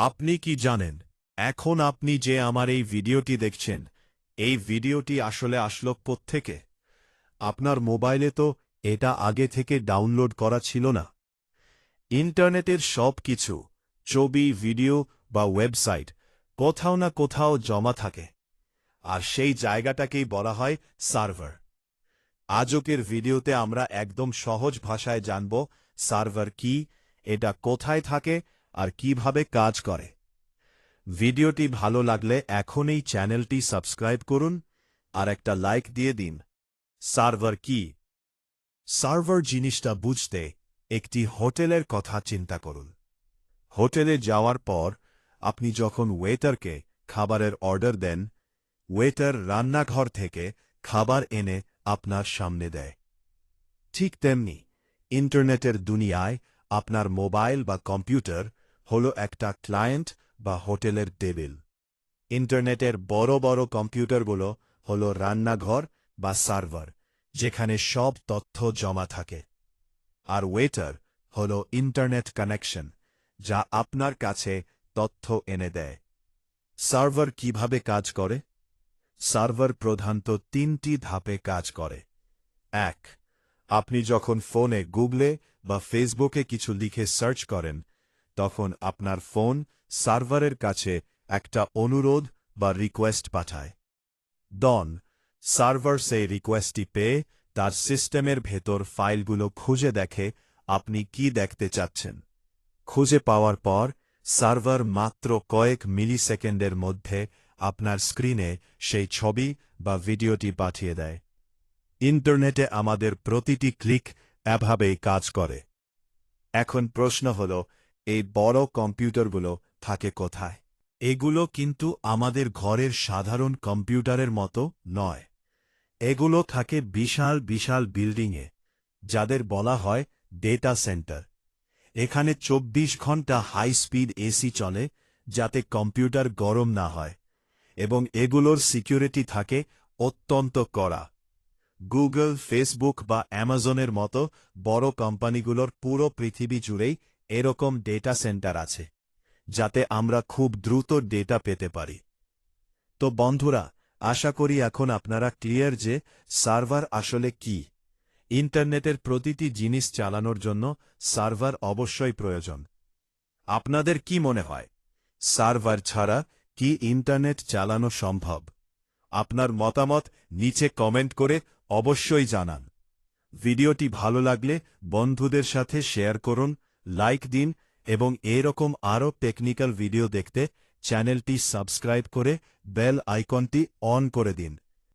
আপনি কি জানেন, এখন আপনি যে আমার এই ভিডিওটি দেখছেন, এই ভিডিওটি আসলে আসলো কোত্থেকে? আপনার মোবাইলে তো এটা আগে থেকে ডাউনলোড করা ছিল না। ইন্টারনেটের সব কিছু, ছবি, ভিডিও বা ওয়েবসাইট কোথাও না কোথাও জমা থাকে, আর সেই জায়গাটাকেই বলা হয় সার্ভার। আজকের ভিডিওতে আমরা একদম সহজ ভাষায় জানব সার্ভার কি, এটা কোথায় থাকে আর কিভাবে কাজ করে। ভিডিওটি ভালো লাগলে এখনই চ্যানেলটি সাবস্ক্রাইব করুন আর একটা লাইক দিয়ে দিন। সার্ভার কি? সার্ভার জিনিসটা বুঝতে একটি হোটেলের কথা চিন্তা করুন। হোটেলে যাওয়ার পর আপনি যখন ওয়েটারকে খাবারের অর্ডার দেন, ওয়েটার রান্নাঘর থেকে খাবার এনে আপনার সামনে দেয়। ঠিক তেমনি ইন্টারনেটের দুনিয়ায় আপনার মোবাইল বা কম্পিউটার হল একটা ক্লায়েন্ট বা হোটেলের টেবিল। ইন্টারনেটের বড় বড় কম্পিউটারগুলো হল রান্নাঘর বা সার্ভার, যেখানে সব তথ্য জমা থাকে। আর ওয়েটার হল ইন্টারনেট কানেকশন, যা আপনার কাছে তথ্য এনে দেয়। সার্ভার কিভাবে কাজ করে? সার্ভার প্রধানত তিনটি ধাপে কাজ করে। ১. আপনি যখন ফোনে গুগলে বা ফেসবুকে কিছু লিখে সার্চ করেন, তখন আপনার ফোন সার্ভারের কাছে একটা অনুরোধ বা রিকোয়েস্ট পাঠায়। দন সার্ভার সেই রিকোয়েস্টটি পেয়ে তার সিস্টেমের ভেতর ফাইলগুলো খুঁজে দেখে আপনি কি দেখতে চাচ্ছেন। খুঁজে পাওয়ার পর সার্ভার মাত্র কয়েক মিলিসেকেন্ডের মধ্যে আপনার স্ক্রিনে সেই ছবি বা ভিডিওটি পাঠিয়ে দেয়। ইন্টারনেটে আমাদের প্রতিটি ক্লিক এভাবেই কাজ করে। এখন প্রশ্ন হল, এই বড় কম্পিউটারগুলো থাকে কোথায়? এগুলো কিন্তু আমাদের ঘরের সাধারণ কম্পিউটারের মতো নয়। এগুলো থাকে বিশাল বিশাল বিল্ডিংয়ে, যাদের বলা হয় ডেটা সেন্টার। এখানে ২৪ ঘন্টা হাই স্পিড এসি চলে, যাতে কম্পিউটার গরম না হয়, এবং এগুলোর সিকিউরিটি থাকে অত্যন্ত কড়া। গুগল, ফেসবুক বা অ্যামাজনের মতো বড় কোম্পানিগুলোর পুরো পৃথিবী জুড়েই এরকম ডেটা সেন্টার আছে, যাতে আমরা খুব দ্রুত ডেটা পেতে পারি। তো বন্ধুরা, আশা করি এখন আপনারা ক্লিয়ার যে সার্ভার আসলে কি। ইন্টারনেটের প্রতিটি জিনিস চালানোর জন্য সার্ভার অবশ্যই প্রয়োজন। আপনাদের কি মনে হয়, সার্ভার ছাড়া কি ইন্টারনেট চালানো সম্ভব? আপনার মতামত নিচে কমেন্ট করে অবশ্যই জানান। ভিডিওটি ভালো লাগলে বন্ধুদের সাথে শেয়ার করুন, লাইক দিন, এবং এরকম আরও টেকনিক্যাল ভিডিও দেখতে চ্যানেলটি সাবস্ক্রাইব করে বেল আইকনটি অন করে দিন।